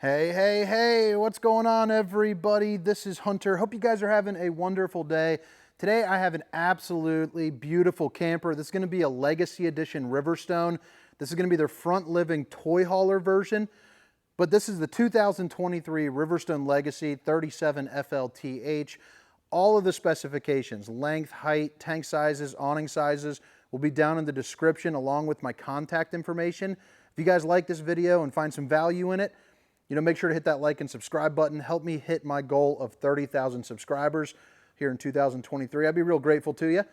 Hey, what's going on, everybody? This is Hunter. Hope you guys are having a wonderful day. Today I have an absolutely beautiful camper. This is going to be a Legacy Edition Riverstone. This is going to be their front living toy hauler version, but this is the 2023 Riverstone Legacy 37 FLTH. All of the specifications, length, height, tank sizes, awning sizes, will be down in the description along with my contact information. If you guys like this video and find some value in it, make sure to hit that like and subscribe button. Help me hit my goal of 30,000 subscribers here in 2023. I'd be real grateful to you.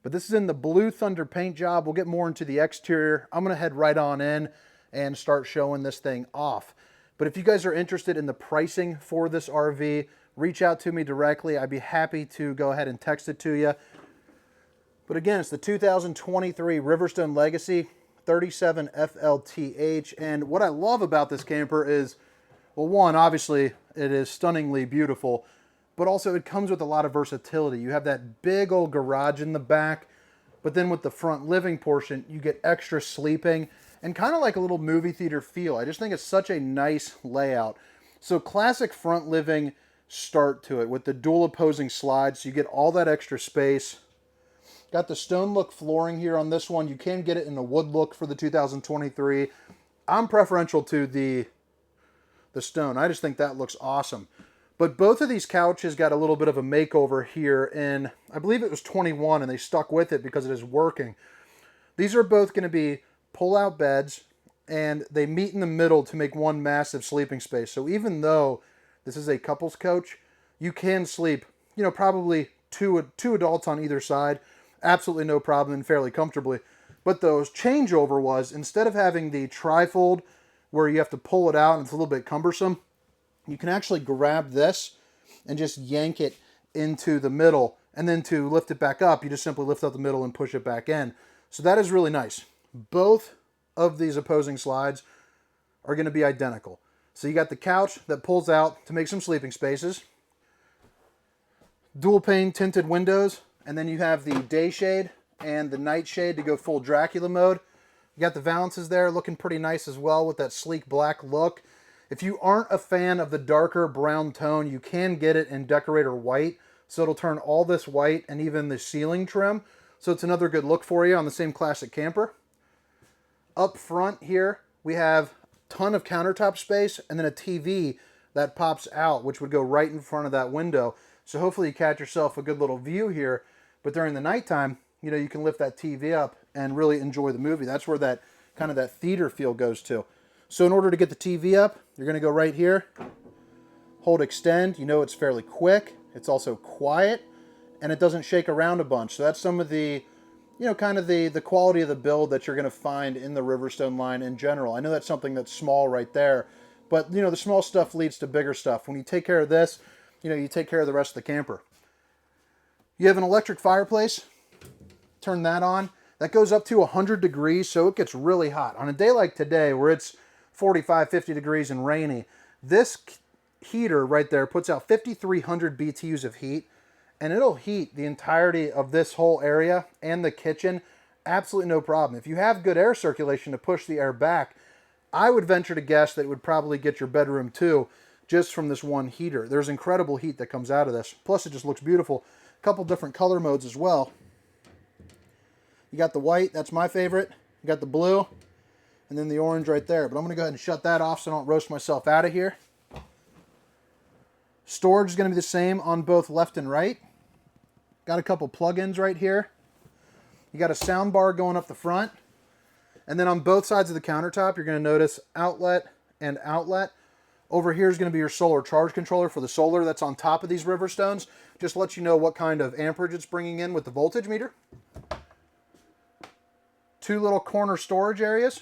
But this is in the Blue Thunder paint job. We'll get more into the exterior. I'm going to head right on in and start showing this thing off. But if you guys are interested in the pricing for this RV, reach out to me directly. I'd be happy to go ahead and text it to you. But again, it's the 2023 Riverstone Legacy 37 FLTH. And what I love about this camper is, well, one, obviously, it is stunningly beautiful, but also it comes with a lot of versatility. You have that big old garage in the back, but then with the front living portion, you get extra sleeping and kind of like a little movie theater feel. I just think it's such a nice layout. So classic front living start to it with the dual opposing slides, so you get all that extra space. Got the stone look flooring here on this one. You can get it in the wood look for the 2023. I'm preferential to the stone. I just think that looks awesome. But both of these couches got a little bit of a makeover here in, I believe it was 21, and they stuck with it because it is working. These are both going to be pull-out beds, and they meet in the middle to make one massive sleeping space. So even though this is a couples coach, you can sleep, probably two adults on either side. Absolutely no problem and fairly comfortably. But the changeover was, instead of having the trifold where you have to pull it out and it's a little bit cumbersome, you can actually grab this and just yank it into the middle, and then to lift it back up, you just simply lift up the middle and push it back in. So that is really nice. Both of these opposing slides are going to be identical. So you got the couch that pulls out to make some sleeping spaces, dual pane tinted windows, and then you have the day shade and the night shade to go full Dracula mode. You got the valances there looking pretty nice as well with that sleek black look. If you aren't a fan of the darker brown tone, you can get it in decorator white. So it'll turn all this white and even the ceiling trim. So it's another good look for you on the same classic camper. Up front here, we have a ton of countertop space and then a TV that pops out, which would go right in front of that window. So hopefully you catch yourself a good little view here. But during the nighttime, you can lift that TV up and really enjoy the movie. That's where that kind of that theater feel goes to. So in order to get the TV up, you're going to go right here, hold extend. It's fairly quick. It's also quiet, and it doesn't shake around a bunch. So that's some of the, kind of the quality of the build that you're going to find in the Riverstone line in general. I know that's something that's small right there, but the small stuff leads to bigger stuff. When you take care of this, you take care of the rest of the camper. You have an electric fireplace. Turn that on. That goes up to 100 degrees, so it gets really hot. On a day like today where it's 45, 50 degrees and rainy, this heater right there puts out 5,300 BTUs of heat, and it'll heat the entirety of this whole area and the kitchen. Absolutely no problem. If you have good air circulation to push the air back, I would venture to guess that it would probably get your bedroom too, just from this one heater. There's incredible heat that comes out of this. Plus, it just looks beautiful. A couple different color modes as well. You got the white, that's my favorite. You got the blue, and then the orange right there. But I'm going to go ahead and shut that off so I don't roast myself out of here. Storage is going to be the same on both left and right. Got a couple plug-ins right here. You got a sound bar going up the front. And then on both sides of the countertop, you're going to notice outlet and outlet. Over here is going to be your solar charge controller for the solar that's on top of these Riverstones. Just to let you know what kind of amperage it's bringing in with the voltage meter. Two little corner storage areas,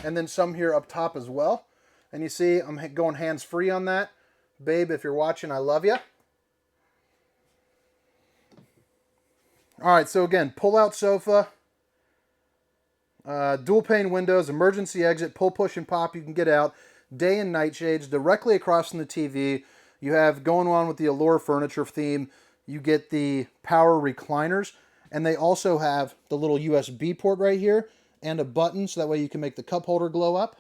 and then some here up top as well. And you see I'm going hands-free on that. Babe, if you're watching, I love you. All right, so again, pull-out sofa, dual pane windows, emergency exit, pull, push, and pop. You can get out. Day and night shades directly across from the TV. You have going on with the Allure furniture theme. You get the power recliners. And they also have the little USB port right here and a button so that way you can make the cup holder glow up.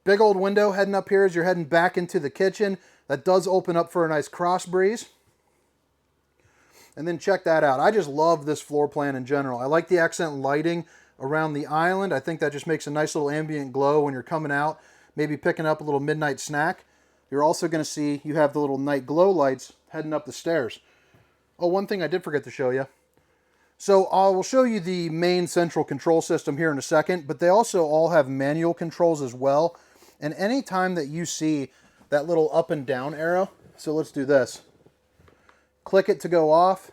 Big old window heading up here as you're heading back into the kitchen. That does open up for a nice cross breeze. And then check that out. I just love this floor plan in general. I like the accent lighting around the island. I think that just makes a nice little ambient glow when you're coming out, maybe picking up a little midnight snack. You're also going to see you have the little night glow lights heading up the stairs. Oh, one thing I did forget to show you. So I will show you the main central control system here in a second, but they also all have manual controls as well. And anytime that you see that little up and down arrow, so let's do this. Click it to go off.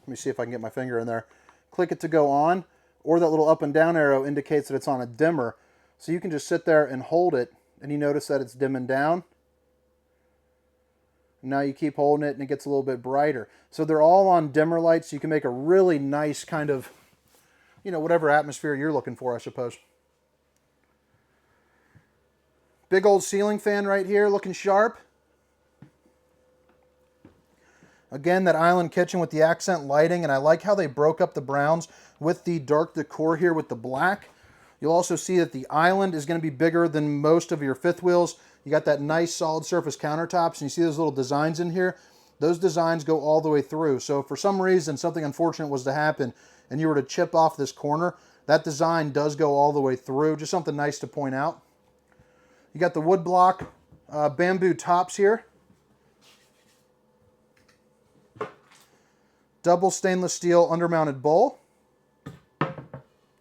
Let me see if I can get my finger in there. Click it to go on, or that little up and down arrow indicates that it's on a dimmer. So you can just sit there and hold it, and you notice that it's dimming down. Now you keep holding it and it gets a little bit brighter. So they're all on dimmer lights, so you can make a really nice kind of, whatever atmosphere you're looking for, I suppose. Big old ceiling fan right here, looking sharp. Again, that island kitchen with the accent lighting, and I like how they broke up the browns with the dark decor here with the black. You'll also see that the island is going to be bigger than most of your fifth wheels. You got that nice solid surface countertops, and you see those little designs in here. Those designs go all the way through. So if for some reason something unfortunate was to happen and you were to chip off this corner, that design does go all the way through. Just something nice to point out. You got the wood block bamboo tops here. Double stainless steel undermounted bowl.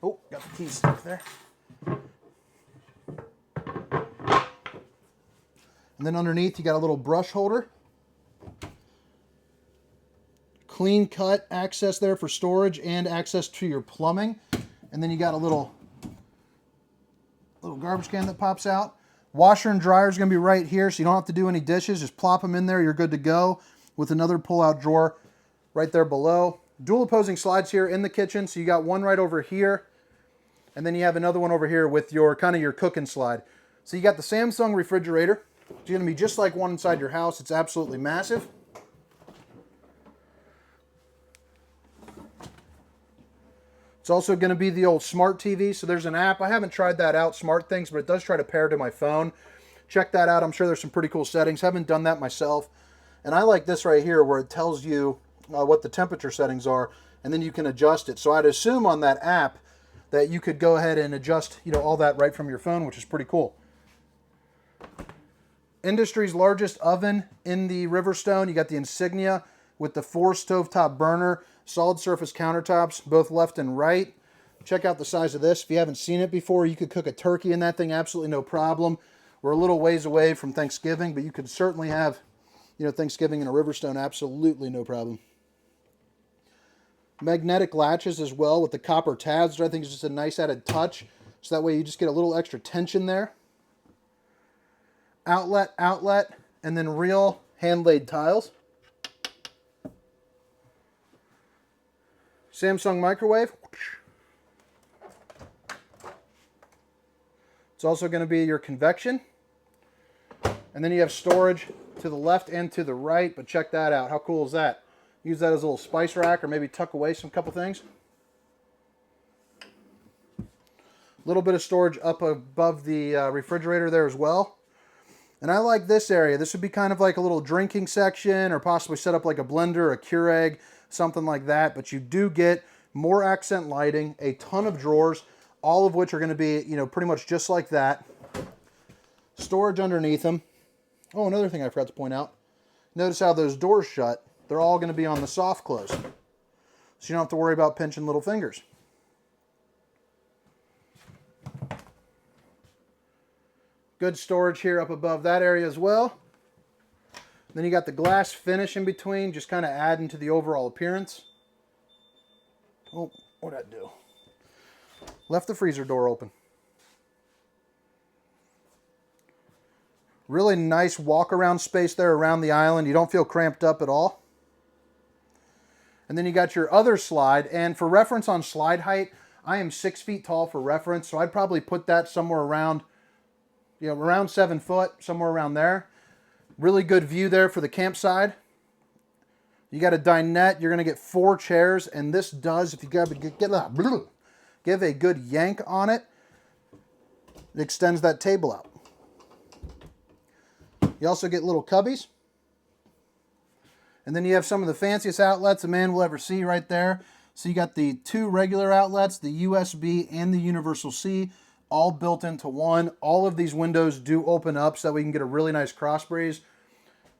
Oh, got the keys stuck there. And then underneath you got a little brush holder. Clean cut access there for storage and access to your plumbing. And then you got a little garbage can that pops out. Washer and dryer is going to be right here, so you don't have to do any dishes. Just plop them in there, you're good to go, with another pull-out drawer right there below. Dual opposing slides here in the kitchen. So you got one right over here, and then you have another one over here with your your cooking slide. So you got the Samsung refrigerator. It's going to be just like one inside your house. It's absolutely massive. It's also going to be the old smart TV. So there's an app. I haven't tried that out, Smart Things, but it does try to pair to my phone. Check that out. I'm sure there's some pretty cool settings. Haven't done that myself. And I like this right here where it tells you what the temperature settings are, and then you can adjust it. So I'd assume on that app that you could go ahead and adjust all that right from your phone, which is pretty cool. Industry's largest oven in the Riverstone. You got the Insignia with the 4 stovetop burner, solid surface countertops, both left and right. Check out the size of this. If you haven't seen it before, you could cook a turkey in that thing absolutely no problem. We're a little ways away from Thanksgiving, but you could certainly have Thanksgiving in a Riverstone absolutely no problem. Magnetic latches as well with the copper tabs, which I think is just a nice added touch. So that way you just get a little extra tension there. Outlet, and then real hand-laid tiles. Samsung microwave. It's also going to be your convection. And then you have storage to the left and to the right, but check that out. How cool is that? Use that as a little spice rack or maybe tuck away some couple things. A little bit of storage up above the refrigerator there as well. And I like this area. This would be kind of like a little drinking section, or possibly set up like a blender, a Keurig, something like that. But you do get more accent lighting, a ton of drawers, all of which are going to be, pretty much just like that. Storage underneath them. Oh, another thing I forgot to point out. Notice how those doors shut. They're all going to be on the soft close. So you don't have to worry about pinching little fingers. Good storage here up above that area as well. Then you got the glass finish in between, just kind of adding to the overall appearance. Oh, what'd I do? Left the freezer door open. Really nice walk-around space there around the island. You don't feel cramped up at all. And then you got your other slide. And for reference on slide height, I am 6 feet tall for reference. So I'd probably put that somewhere around, around 7 foot, somewhere around there. Really good view there for the campsite. You got a dinette. You're going to get 4 chairs. And this does, if you give a good yank on it, it extends that table out. You also get little cubbies. And then you have some of the fanciest outlets a man will ever see right there. So you got the 2 regular outlets, the USB and the universal C, all built into one. All of these windows do open up so that we can get a really nice cross breeze.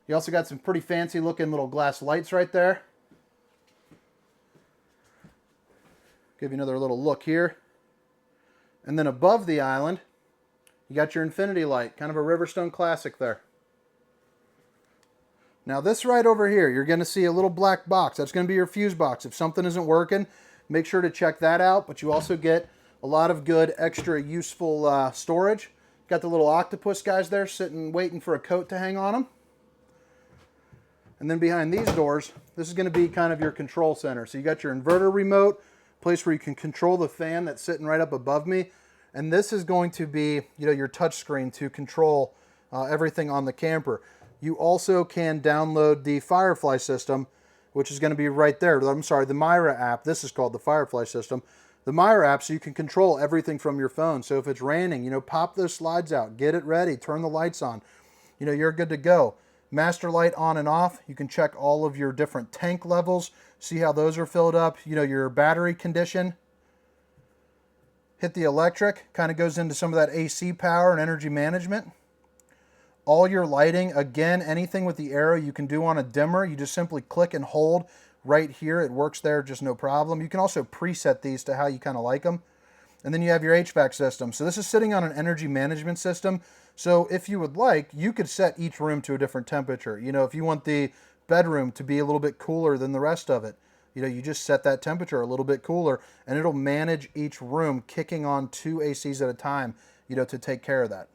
You also got some pretty fancy looking little glass lights right there. Give you another little look here. And then above the island, you got your infinity light, kind of a Riverstone classic there. Now this right over here, you're going to see a little black box. That's going to be your fuse box. If something isn't working, make sure to check that out. But you also get a lot of good extra useful storage. Got the little octopus guys there sitting waiting for a coat to hang on them. And then behind these doors, this is going to be kind of your control center. So you got your inverter remote, place where you can control the fan that's sitting right up above me. And this is going to be, your touch screen to control everything on the camper. You also can download the Firefly system, which is going to be right there. I'm sorry, the Myra app. This is called the Firefly system. The Myra app, so you can control everything from your phone. So if it's raining, pop those slides out, get it ready, turn the lights on. You're good to go. Master light on and off. You can check all of your different tank levels, see how those are filled up, your battery condition. Hit the electric, kind of goes into some of that AC power and energy management. All your lighting, again, anything with the arrow you can do on a dimmer. You just simply click and hold right here. It works there, just no problem. You can also preset these to how you kind of like them. And then you have your HVAC system. So this is sitting on an energy management system. So if you would like, you could set each room to a different temperature. If you want the bedroom to be a little bit cooler than the rest of it, you just set that temperature a little bit cooler, and it'll manage each room, kicking on 2 ACs at a time, to take care of that.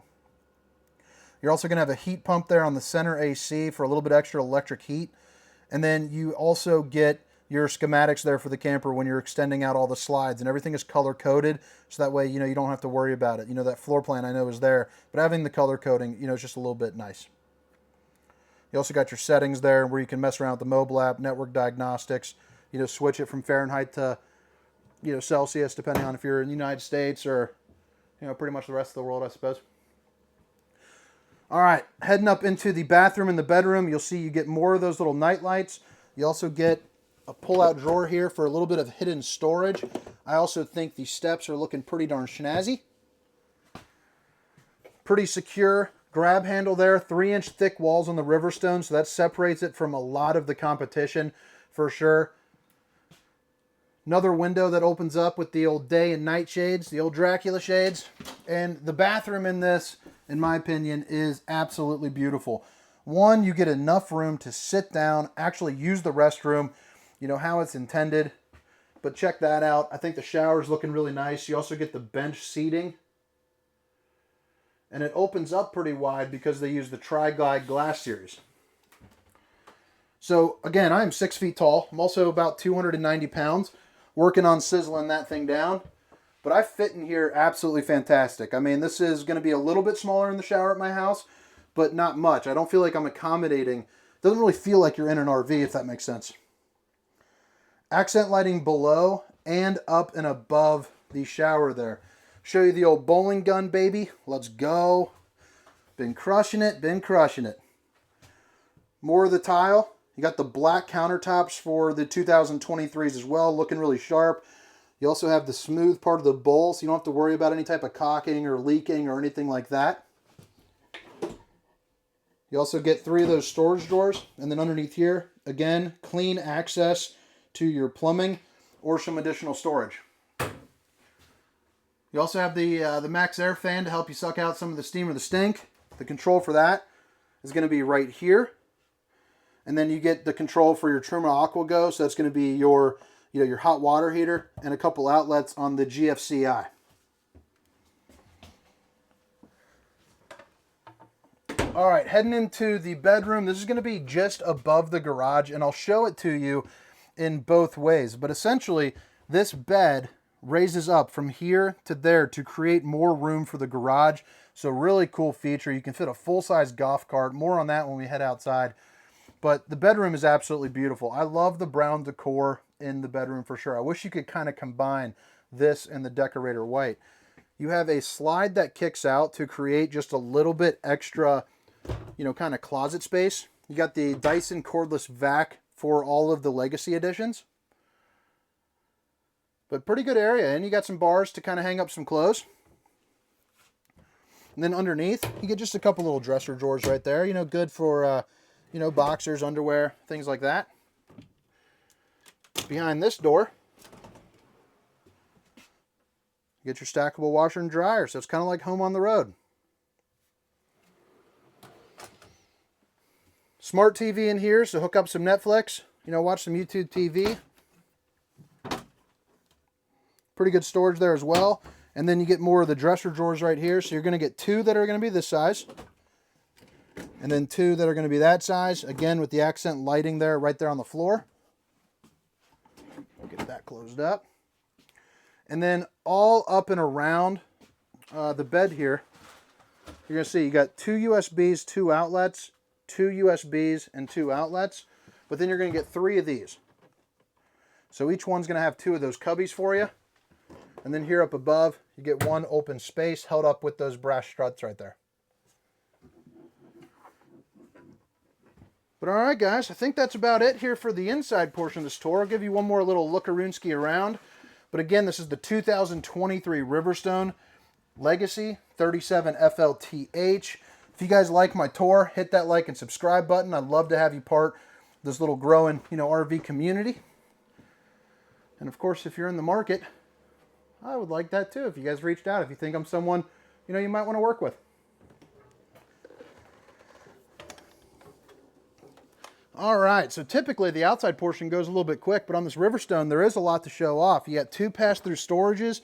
You're also going to have a heat pump there on the center AC for a little bit extra electric heat. And then you also get your schematics there for the camper when you're extending out all the slides, and everything is color coded, so that way you don't have to worry about it. That floor plan I know is there, but having the color coding is just a little bit nice. You also got your settings there where you can mess around with the mobile app, network diagnostics, switch it from Fahrenheit to Celsius, depending on if you're in the United States or pretty much the rest of the world, I suppose. All right, heading up into the bathroom and the bedroom, you'll see you get more of those little night lights. You also get a pull-out drawer here for a little bit of hidden storage. I also think the steps are looking pretty darn snazzy. Pretty secure grab handle there, 3-inch thick walls on the Riverstone, so that separates it from a lot of the competition for sure. Another window that opens up with the old day and night shades, the old Dracula shades. And the bathroom in this, in my opinion, is absolutely beautiful. One, you get enough room to sit down, actually use the restroom, how it's intended. But check that out. I think the shower's looking really nice. You also get the bench seating. And it opens up pretty wide because they use the Tri-Glide glass series. So again, I am 6 feet tall. I'm also about 290 pounds, working on sizzling that thing down. But I fit in here absolutely fantastic. I mean, this is going to be a little bit smaller in the shower at my house, but not much. I don't feel like I'm accommodating. It doesn't really feel like you're in an RV, if that makes sense. Accent lighting below and up and above the shower there. Show you the old bowling gun, baby. Let's go. Been crushing it, been crushing it. More of the tile. You got the black countertops for the 2023s as well, looking really sharp. You also have the smooth part of the bowl, so you don't have to worry about any type of caulking or leaking or anything like that. You also get 3 of those storage drawers, and then underneath here, again, clean access to your plumbing or some additional storage. You also have the Max Air fan to help you suck out some of the steam or the stink. The control for that is going to be right here. And then you get the control for your Truma AquaGo, so that's going to be your your hot water heater and a couple outlets on the GFCI. All right, heading into the bedroom. This is going to be just above the garage, and I'll show it to you in both ways. But essentially, this bed raises up from here to there to create more room for the garage. So really cool feature. You can fit a full-size golf cart. More on that when we head outside. But the bedroom is absolutely beautiful. I love the brown decor in the bedroom for sure. I wish you could kind of combine this and the decorator white. You have a slide that kicks out to create just a little bit extra you know, kind of closet space. You got the Dyson cordless vac for all of the legacy editions. But pretty good area, and you got some bars to kind of hang up some clothes. And then underneath, you get just a couple little dresser drawers right there. You know, good for, you know, boxers, underwear, things like that. Behind this door, you get your stackable washer and dryer. So it's kind of like home on the road. Smart TV in here, so hook up some Netflix. You know, watch some YouTube TV. Pretty good storage there as well. And then you get more of the dresser drawers right here. So you're going to get two that are going to be this size. And then two that are going to be that size. Again, with the accent lighting there, right there on the floor. Get that closed up. And then all up and around the bed here, you're going to see you got two USBs, two outlets, two USBs, and two outlets. But then you're going to get three of these. So each one's going to have two of those cubbies for you. And then here up above, you get one open space held up with those brass struts right there. But all right, guys, I think that's about it here for the inside portion of this tour. I'll give you one more little look-a-roonski around. But again, this is the 2023 Riverstone Legacy 37 FLTH. If you guys like my tour, hit that like and subscribe button. I'd love to have you part of this little growing, you know, RV community. And of course, if you're in the market, I would like that too. If you guys reached out, if you think I'm someone, you know, you might want to work with. All right, so typically the outside portion goes a little bit quick, but on this Riverstone, there is a lot to show off. You got two pass-through storages.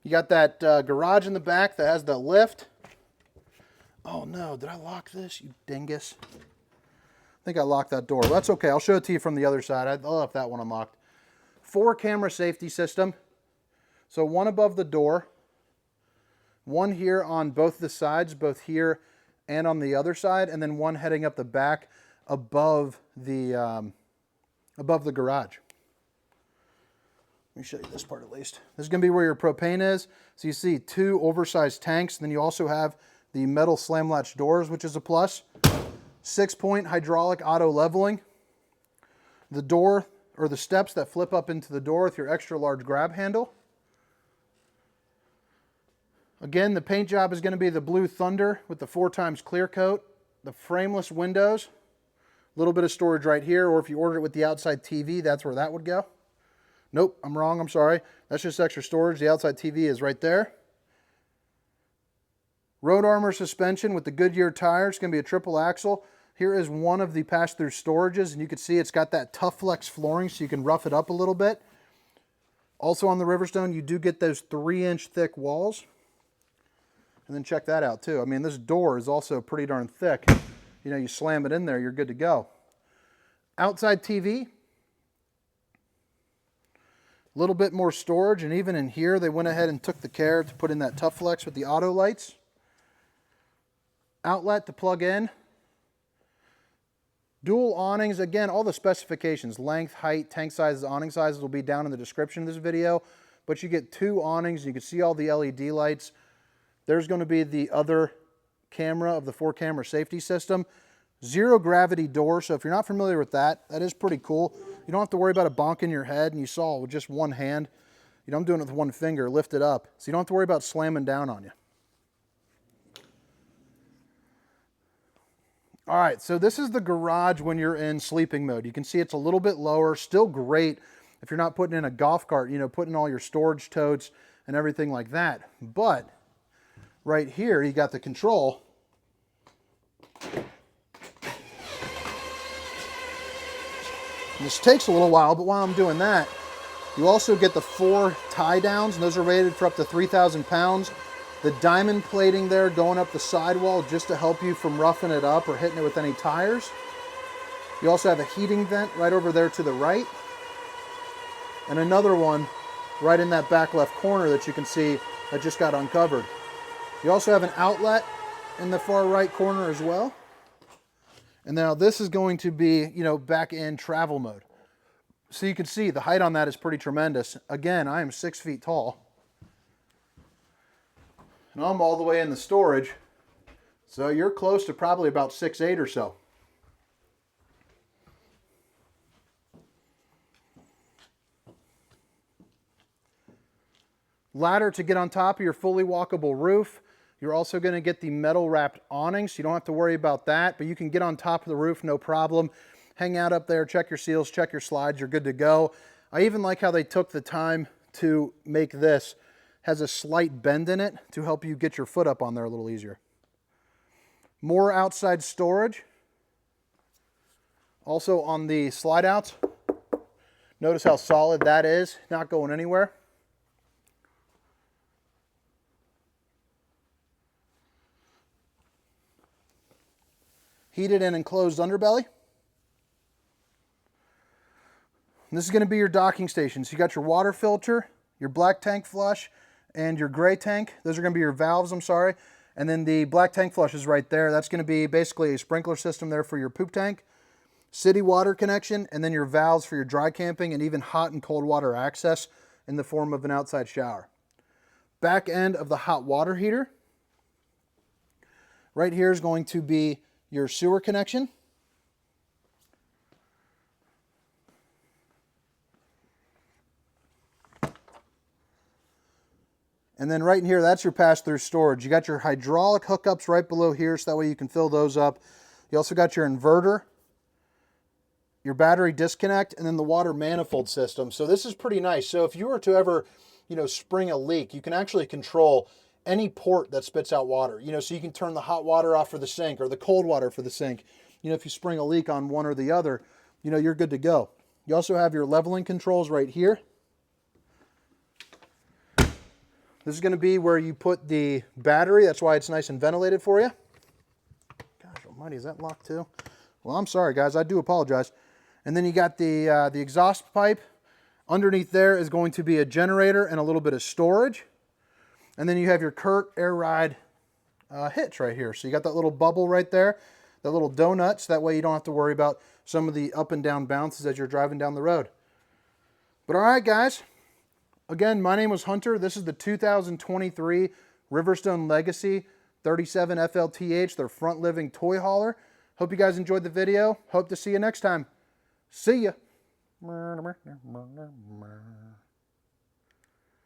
You got that garage in the back that has the lift. Oh no, did I lock this, you dingus? I think I locked that door. Well, that's okay, I'll show it to you from the other side. I left that one unlocked. 4-camera safety system. So one above the door, one here on both the sides, both here and on the other side, and then one heading up the back above the garage. Let me show you this part at least. This is going to be where your propane is. So you see two oversized tanks, and then you also have the metal slam latch doors, which is a plus. 6-point hydraulic auto leveling. The door, or the steps that flip up into the door with your extra large grab handle. Again, the paint job is going to be the Blue Thunder with the 4x clear coat, the frameless windows, a little bit of storage right here, or if you order it with the outside TV, that's where that would go. Nope, I'm wrong, I'm sorry. That's just extra storage. The outside TV is right there. Road Armor suspension with the Goodyear tires. It's going to be a triple axle. Here is one of the pass-through storages, and you can see it's got that Tough Flex flooring, so you can rough it up a little bit. Also on the Riverstone, you do get those 3-inch thick walls. And then check that out too. I mean, this door is also pretty darn thick. You know, you slam it in there, you're good to go. Outside TV. A little bit more storage, and even in here, they went ahead and took the care to put in that Tough Flex with the auto lights. Outlet to plug in. Dual awnings. Again, all the specifications, length, height, tank sizes, awning sizes will be down in the description of this video. But you get two awnings. You can see all the LED lights. There's going to be the other camera of the 4-camera safety system. Zero gravity door, so if you're not familiar with that, that is pretty cool. You don't have to worry about a bonk in your head, and you saw it with just one hand. You know, I'm doing it with one finger, lift it up. So you don't have to worry about slamming down on you. All right, so this is the garage when you're in sleeping mode. You can see it's a little bit lower, still great if you're not putting in a golf cart, you know, putting all your storage totes and everything like that. But right here, you got the control. And this takes a little while, but while I'm doing that, you also get the 4 tie downs, and those are rated for up to 3,000 pounds. The diamond plating there going up the sidewall just to help you from roughing it up or hitting it with any tires. You also have a heating vent right over there to the right. And another one right in that back left corner that you can see that just got uncovered. You also have an outlet in the far right corner as well. And now this is going to be, you know, back in travel mode. So you can see the height on that is pretty tremendous. Again, I am 6 feet tall. And I'm all the way in the storage. So you're close to probably about 6'8" or so. Ladder to get on top of your fully walkable roof. You're also going to get the metal wrapped awning, so you don't have to worry about that, but you can get on top of the roof, no problem. Hang out up there, check your seals, check your slides, you're good to go. I even like how they took the time to make this. Has a slight bend in it to help you get your foot up on there a little easier. More outside storage. Also on the slide outs, notice how solid that is, not going anywhere. Heated and enclosed underbelly. And this is going to be your docking station. So you got your water filter, your black tank flush, and your gray tank. Those are going to be your valves, I'm sorry. And then the black tank flush is right there. That's going to be basically a sprinkler system there for your poop tank. City water connection, and then your valves for your dry camping and even hot and cold water access in the form of an outside shower. Back end of the hot water heater. Right here is going to be your sewer connection. And then right in here, that's your pass-through storage. You got your hydraulic hookups right below here, so that way you can fill those up. You also got your inverter, your battery disconnect, and then the water manifold system. So this is pretty nice. So if you were to ever, spring a leak, you can actually control any port that spits out water. So you can turn the hot water off for the sink or the cold water for the sink. If you spring a leak on one or the other, you're good to go. You also have your leveling controls right here. This is going to be where you put the battery. That's why it's nice and ventilated for you. Gosh almighty, is that locked too? Well, I'm sorry, guys. I do apologize. And then you got the exhaust pipe. Underneath there is going to be a generator and a little bit of storage. And then you have your Curt Air Ride hitch right here. So you got that little bubble right there, that little donut, so that way you don't have to worry about some of the up and down bounces as you're driving down the road. But all right, guys. Again, my name was Hunter. This is the 2023 Riverstone Legacy 37 FLTH, their front living toy hauler. Hope you guys enjoyed the video. Hope to see you next time. See ya.